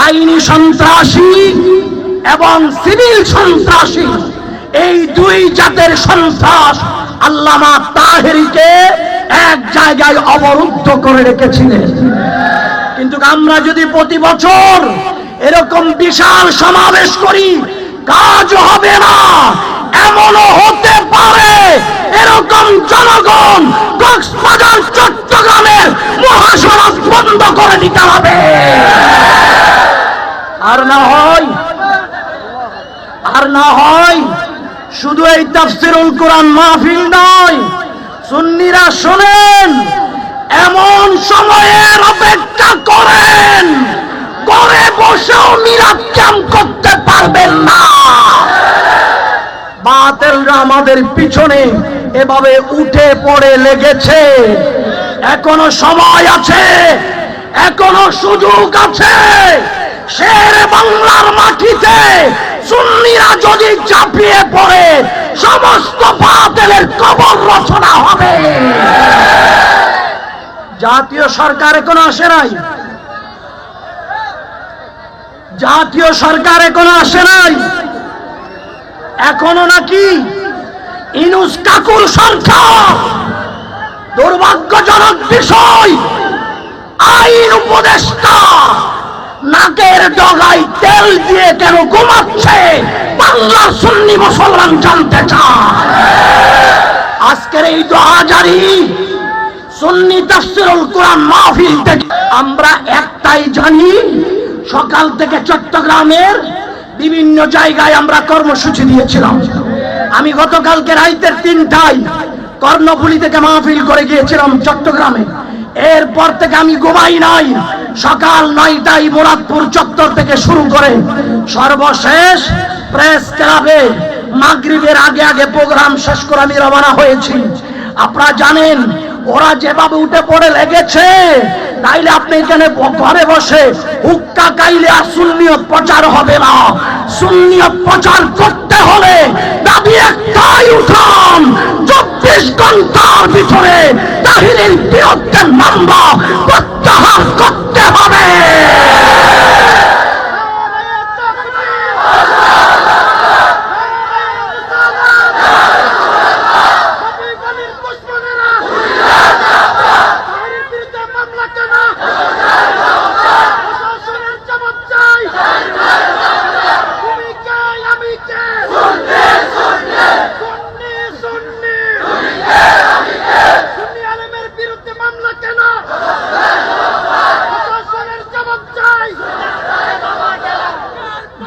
আইনি সন্ত্রাসী এবং সিভিল সন্ত্রাসী, এই দুই জাতের সন্ত্রাস আল্লামা তাহেরীকে এক জায়গায় অবরুদ্ধ করে রেখেছিলেন। কিন্তু আমরা যদি প্রতি বছর এরকম বিশাল সমাবেশ করি, কাজ হবে না। এমনও হতে পারে এরকম জনগণ কক্সবাজার চট্টগ্রামের মহাসড়ক বন্ধ করে দিতে হবে। আর না হয় শুধু এই তাফসীরুল কোরআন মাহফিল নয়, সুন্নিরা শোনেন, এমন সময়ের অপেক্ষা করেন, ঘরে বসেও মিলাদ ক্যাম্প করতে পারবেন না। বাতিলরা আমাদের পিছনে এভাবে উঠে পড়ে লেগেছে। এখনো সময় আছে, এখনো সুযোগ আছে। শেরে বাংলার মাটিতে সুন্নিরা যদি ঝাঁপিয়ে পড়ে, সমস্ত বাতিলের কবর রচনা হবে। জাতীয় সরকার এখনো আসে নাই, জাতীয় সরকার এখনো আসে নাই। এখনো নাকি ইউনূস কাকুর সরকার। দুর্ভাগ্যজনক বিষয়, আইন উপদেষ্টা নাকের ডগায় তেল দিয়ে কেন ঘুমাচ্ছে বাংলার সুন্নি মুসলমান জানতে চায়। আজকের এই দোহাজারি সুন্নি তাফসীরুল কোরআন মাহফিল থেকে আমরা একটাই জানি, সকাল থেকে চট্টগ্রামের বিভিন্ন জায়গায় আমরা কর্মসূচি দিয়েছিলাম। আমি গতকালকে রাইতের 3টায় কর্ণফুলী থেকে মাহফিল করে গিয়েছিলাম চট্টগ্রামে। এরপর থেকে আমি ঘুমাই নাই। সকাল 9টায় মুরাদপুর চত্বর থেকে শুরু করে সর্বশেষ প্রেস ক্লাবে মাগরিবের আগে আগে প্রোগ্রাম শেষ করে আমি রওনা হয়েছি। আপনারা জানেন ওরা যেভাবে উঠে পড়ে লেগেছে, তাইলে আপনি এখানে ঘরে বসে হুক্কা গাইলে আর সুন্নিয়ত প্রচার হবে না। সুন্নিয়ত প্রচার করতে হলে দাবি একটাই, উঠান 24 ঘন্টার ভিতরে তাহিরের বিরুদ্ধে মামলা প্রত্যাহার করতে হবে।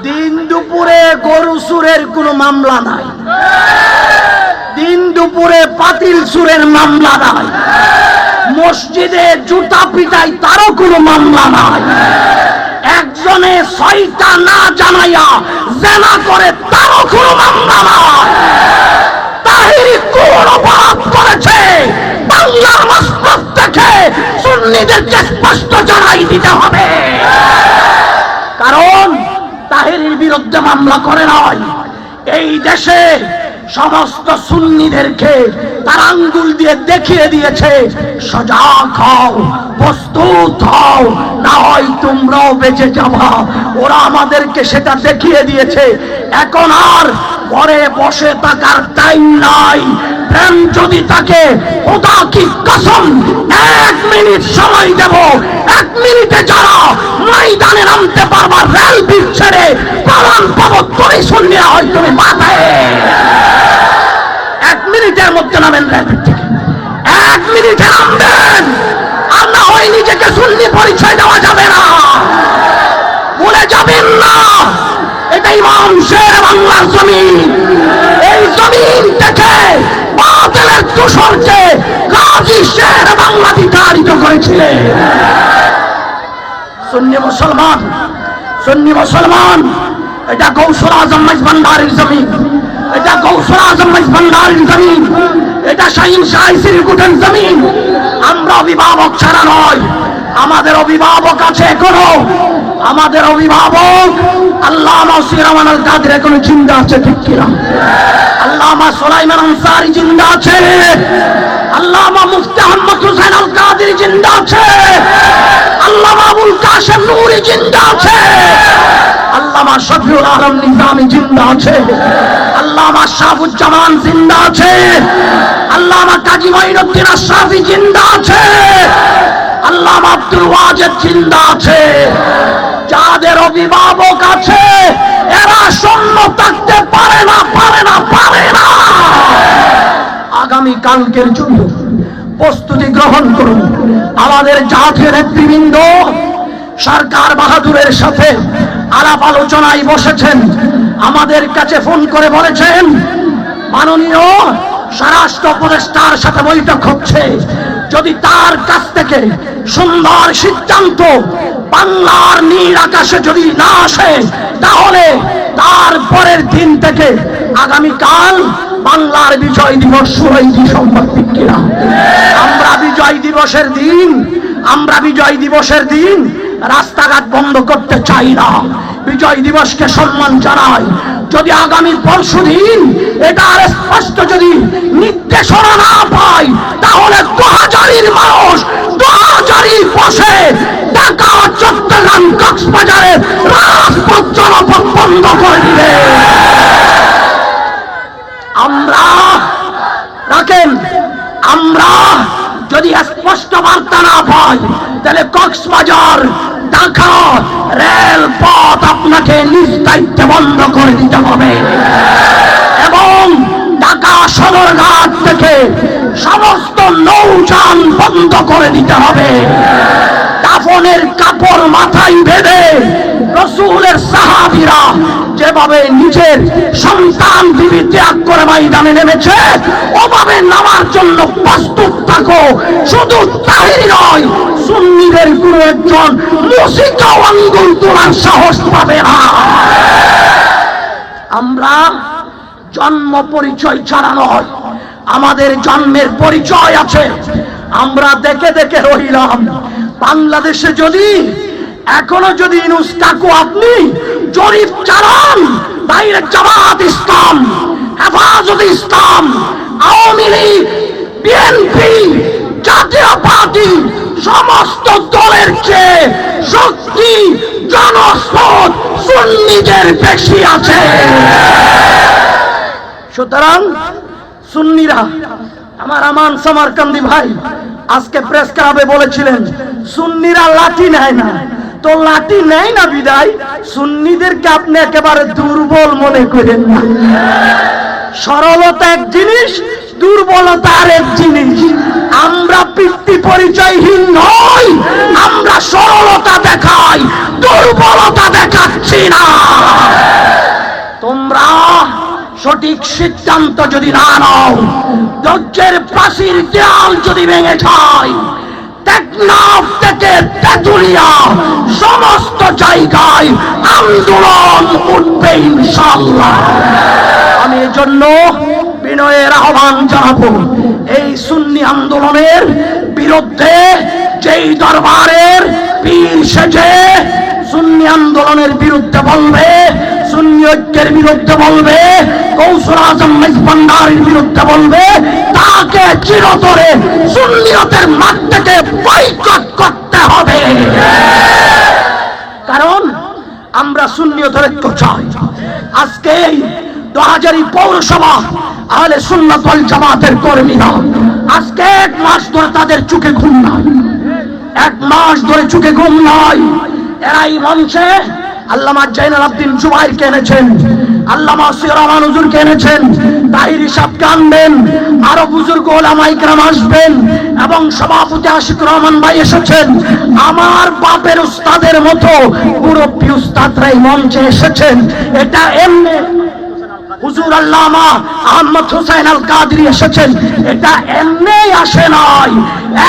দিন দুপুরে গরু চুরের কোনো মামলা নাই, দিন দুপুরে পাতিল চুরের মামলা নাই, মসজিদে জুতা পিটাই তারও কোনো মামলা নাই, একজনে 6টা না জানাইয়া জেনা করে তারও কোনো মামলা নাই। তাহিরি কোন অপরাধ করেছে বাংলার মাসরফ থেকে সুন্নিদেরকে স্পষ্ট জানাই দিতে হবে। কারণ তাহিরির বিরুদ্ধে মামলা করে নয়, এই দেশে সমস্ত সুন্নিদেরকে তার আঙ্গুল দিয়ে দেখিয়ে দিয়েছে, সজাগ হও, প্রস্তুত হও, না হয় তোমরাও বেঁচে যাবা। ওরা আমাদেরকে সেটা দেখিয়ে দিয়েছে। এখন আর ঘরে বসে থাকার টাইম নাই। প্রেম যদি থাকে, খোদা কি কসম 1 মিনিট সময় দেব, 1 মিনিটে যারা ময়দানে নামতে পারবা, রেল ব্রিজ ছেড়ে প্রমাণ পাবো তুমি সুন্নিরা হয়, তুমি মাথায় 1 মিনিটের মধ্যে নামেন রেল ব্রিজ থেকে, 1 মিনিটে নামবেন। আর না হয় নিজেকে সুন্নি পরিচয় দেওয়া যাবে না, ভুলে যাবেন না। এটা ইমাম শের বাংলার জমিন। এই জমিন থেকে বাতিলের দোসরকে গাজী শের বাংলা বিতাড়িত করেছিলেন। সুন্নি মুসলমান, সুন্নি মুসলমান, এটা গৌসুল আজম ভান্ডারীর জমিন, এটা গৌসুল আজম ভান্ডারীর জমিন, এটা শাহীন শাহ সিরিকুটের জমিন। আমরা অভিভাবক ছাড়া নয়, আমাদের অভিভাবক আছে এখনো। আমাদের অভিভাবক আল্লামা সিরামান আল কাদের এখনো জিন্দা আছে, ঠিক কিনা? আল্লামা সুলাইমান আনসারী জিন্দা আছে, আল্লামা মুফতি আহমদ হুসাইন আল কাদের জিন্দা আছে, আল্লামা আবুল কাশেম নূরী জিন্দা আছে। শফিউল আলম নিজামী জিন্দা আছে, আল্লামা শাহাবুজ্জামান জিন্দা আছে, আল্লামা কাজী মঈনুদ্দিন আশরাফী জিন্দা আছে, আল্লামা আব্দুল ওয়াজেদ জিন্দা আছে। যাদের অভিভাবক আছে এরা শূন্য থাকতে পারে না, পারে না, পারে না। আগামী কালকের জন্য প্রস্তুতি গ্রহণ করুন। আমাদের জাতীয় নেতৃবৃন্দ সরকার বাহাদুরের সাথে আলাপ আলোচনায় বসেছেন। আমাদের কাছে ফোন করে বলেছেন মাননীয় স্বরাষ্ট্র উপদেষ্টার সাথে বৈঠক হচ্ছে, যদি তার কাছ থেকে সুন্দর সিদ্ধান্ত বাংলার নীল আকাশে যদি না আসে তাহলে তার পরের দিন থেকে আগামীকাল বাংলার বিজয় দিবস শুরু হয়েছে। সম্পত্তি কিনা আমরা বিজয় দিবসের দিন রাস্তাঘাট বন্ধ করতে চাই না, বিজয় দিবসকে সম্মান জানাই। যদি আগামী পরশুদিন এটার স্পষ্ট যদি নির্দেশনা না পাই তাহলে 2000 মানুষ 2000 বসে ঢাকা, চট্টগ্রাম, কক্সবাজারের রাজপথ জনপথ বন্ধ করে দিবে। আমরা যদি স্পষ্ট বার্তা না পাই তাহলে কক্সবাজার, ঢাকা রেলপথ আপনাকে নিজ দায়িত্বে বন্ধ করে দিতে হবে এবং ঢাকা সদরঘাট থেকে সমস্ত নৌযান বন্ধ করে দিতে হবে। কাফনের কাপড় মাথায় বেঁধে রাসূলের সাহাবীরা যেভাবে নিজের সন্তান বিবি ত্যাগ করে ময়দানে নেমেছে ওভাবে নামার জন্য প্রস্তুত থাকো। শুধু তাই নয়, সুন্নিদের কোনো একজন মুসিকাও আঙ্গুল তোলার সাহস পাবে না। আমরা জন্ম পরিচয় ছাড়া নয়, আমাদের জন্মের পরিচয় আছে। আমরা দেখে দেখে রইলাম বাংলাদেশে যদি এখনো যদি ইউনূস কাকু আপনি জরিপ চালান, বাইরে জামাত ইসলাম, হেফাজত ইসলাম, আওয়ামী লীগ, বিএনপি, জাতীয় পার্টি সমস্ত দলের চেয়ে শক্তি জনস্রোত সুন্নিদের বেশি আছে। সুতরাং সুন্নিরা, আমার আমান সামারকান্দি ভাই আজকে প্রেস ক্লাবে বলেছিলেন সুন্নিরা লাঠি নেয় না, তো লাঠি নেয় না বিদায় সুন্নিদেরকে আপনি একেবারে দুর্বল মনে করেন না। সরলতা এক জিনিস, দুর্বলতা আরেক জিনিস। আমরা পিতৃ পরিচয়হীন নই, আমরা সরলতা দেখাই, দুর্বলতা দেখাচ্ছি না। তোমরা সঠিক সিদ্ধান্ত যদি না নাও, ধৈর্যের প্রাচীর দেয়াল যদি ভেঙে যায়, টেকনাফ থেকে তেঁতুলিয়া সমস্ত জায়গায় আন্দোলন উঠবে ইনশাআল্লাহ। আমি এজন্য বিনয়ের আহ্বান জানাবো, এই সুন্নি আন্দোলনের বিরুদ্ধে যেই দরবারের পীর সেজে সুন্নি আন্দোলনের বিরুদ্ধে বলবে, সুন্নি ঐক্যের বিরুদ্ধে বলবে, কৌসুল আজম মেজবান্ডারের বিরুদ্ধে বলবে, তাকে চিরতরে সুন্নিয়তের মাঠ থেকে বয়কট করতে হবে। কারণ আমরা সুন্নিয়তের ঐক্য চাই। আজকে 2000 পৌরসভা আহলে সুন্নাত ওয়াল জামাতের কর্মীরা আজকে 1 মাস ধরে তাদের চোখে ঘুম নাই, 1 মাস ধরে চোখে ঘুম নাই। এরাই মঞ্চে আল্লামা জাইনুল আবদিন জুবাইরকে এনেছেন, আল্লামা সিরাজুর রহমান হুজুরকে এনেছেন, তাহির সাহেবকে আনবেন, আরো বুজুর্গ ওলামায়ে কেরাম আসবেন এবং সভাপতি আশিকুর রহমান ভাই এসেছেন। আমার বাপের উস্তাদের মতো মুরব্বী উস্তাদরাই মঞ্চে এসেছেন। এটা এমনি হুজুর আল্লামা আহমদ হোসেন আল কাদরি এসেছেন, এটা এমনি আসে নাই।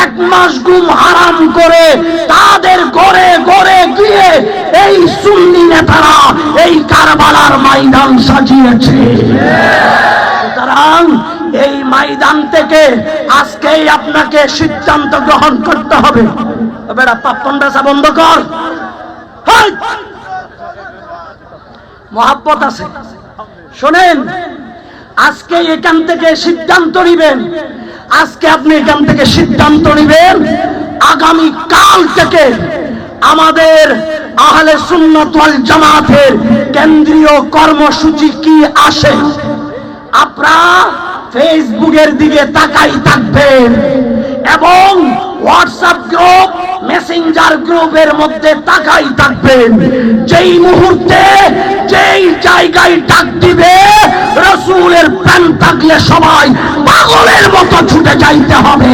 1 মাস ঘুম হারাম করে তাদের ঘরে ঘরে গিয়ে এই সুন্নি নেতারা এই কারবালার ময়দান সাজিয়েছে। সুতরাং এই ময়দান থেকে আজকেই আপনাকে সিদ্ধান্ত গ্রহণ করতে হবে। বেটা পাপ্পন বেচা বন্ধ কর, মহাব্বত আছে। শোনেন, আজকে এখান থেকে সিদ্ধান্ত নিবেন, আজকে আপনি এখান থেকে সিদ্ধান্ত নিবেন, আগামী কাল থেকে আমাদের আহলে সুন্নাত ওয়াল জামাতের কেন্দ্রীয় কর্মসূচি কি আসে, আপনারা ফেসবুকের দিকে তাকাই থাকবেন এবং হোয়াটসঅ্যাপ গ্রুপ, মেসেঞ্জার গ্রুপের মধ্যে তাকাই থাকবেন। যেই মুহূর্তে যেই জায়গায় ডাক দিবে রাসূলের প্রেম থাকলে সবাই পাগলের মতো ছুটে যাইতে হবে।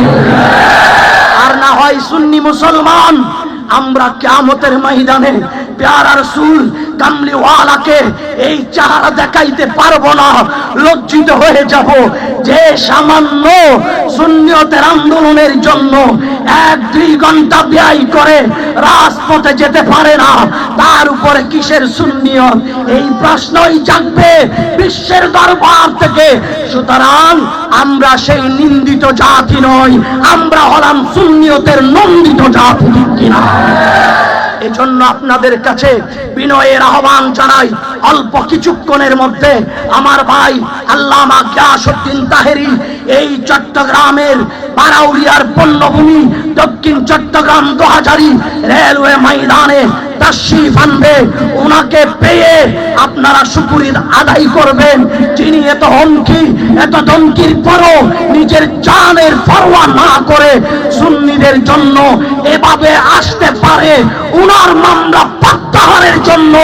আর না হয় সুন্নি মুসলমান আমরা কিয়ামতের ময়দানে প্যারা রাসূল কামলিওয়ালাকে এই চেহারা দেখাইতে পারবো না, লজ্জিত হয়ে যাব। যে সামান্য সুন্নিয়তের আন্দোলনের জন্য 1-2 ঘন্টা ব্যয় করে রাজপথে যেতে পারে না, তার উপরে কিসের সুন্নিয়ত? এই প্রশ্নই জাগবে বিশ্বের দরবার থেকে। সুতরাং আমরা সেই নিন্দিত জাতি নই, আমরা হলাম সুন্নিয়তের নন্দিত জাতি, ঠিক কিনা? এজন্য আপনাদের কাছে বিনয়ের আহ্বান জানাই, অল্প কিছুক্ষণের মধ্যে আমার ভাই আল্লামা গিয়াসউদ্দিন তাহেরি এই চট্টগ্রামের বারাউলিয়ার পণ্যভূমি দক্ষিণ চট্টগ্রাম 2000 রেলওয়ে ময়দানে তাশরীফ আনবে। ওনাকে পেয়ে আপনারা শুকরিয়া আদায় করবেন, যিনি এত হুমকি এত ধমকির পরও নিজের জানের পরোয়া না করে সুন্নিদের জন্য এভাবে আসতে পারে। ওনার মামলা প্রত্যাহারের জন্য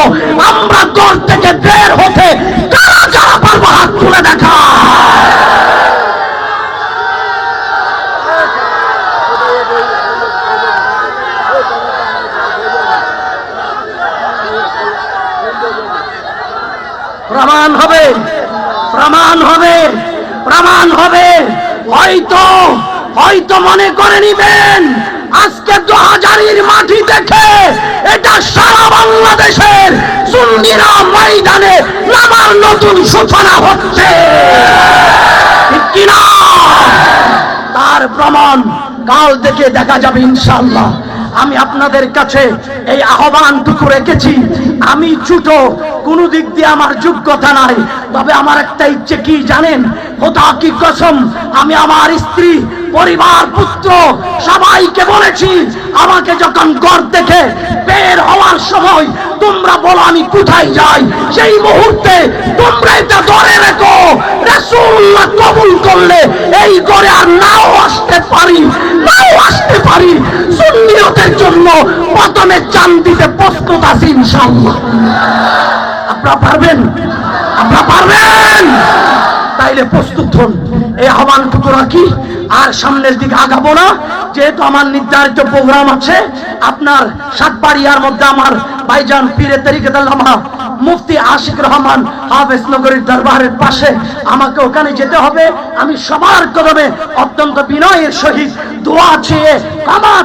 আমরা দল থেকে বের হতে যারা যারা পারবো হাত তুলে দেখা। প্রমাণ হবে, প্রমাণ হবে, প্রমাণ হবে। হয়তো মনে করে নিবেন আজকে 2000 মাটি দেখে এটা সারা বাংলাদেশের সুন্নিরা ময়দানে নামার নতুন সূচনা হচ্ছে, ঠিক কিনা? তার প্রমাণ কাল থেকে দেখা যাবে ইনশাআল্লাহ। আমি আপনাদের কাছে এই আহ্বানটুকু রেখেছি। আমি ছোট, কোনো দিক দিয়ে আমার যোগ্যতা নাই, তবে আমার একটা ইচ্ছে কি জানেন? খোদা কি কসম, আমি আমার স্ত্রী, পরিবার, পুত্র সবাইকে বলেছি, আমাকে যখন ঘর থেকে বের হওয়ার সময় তোমরা বলো আমি কোথায় যাই, সেই মুহূর্তে তোমরা এটা ধরে রেখো, রাসূলুল্লাহ কবুল করলে এই ঘরে আর নাও আসতে পারি, নাও আসতে পারি। সুন্নিয়তের জন্য প্রথমে জান দিতে প্রস্তুত আছি ইনশাআল্লাহ। আপনারা পারবেন? আপনারা পারবেন? তাইলে প্রস্তুত হন। এই আহ্বানটুকু রাখি, আর সামনের দিকে আগাবো না, যেহেতু আমার নির্ধারিত প্রোগ্রাম আছে। আপনার সাতবাড়িয়ার মধ্যে আমার ভাইজান পীরে তরিকত আল্লামা মুফতি আশিক রহমান হাফেজ নগরীর দরবারের পাশে, আমাকে ওখানে যেতে হবে। আমি সবার কদমে অত্যন্ত বিনয়ের সহিত দোয়া চেয়ে ক্ষমা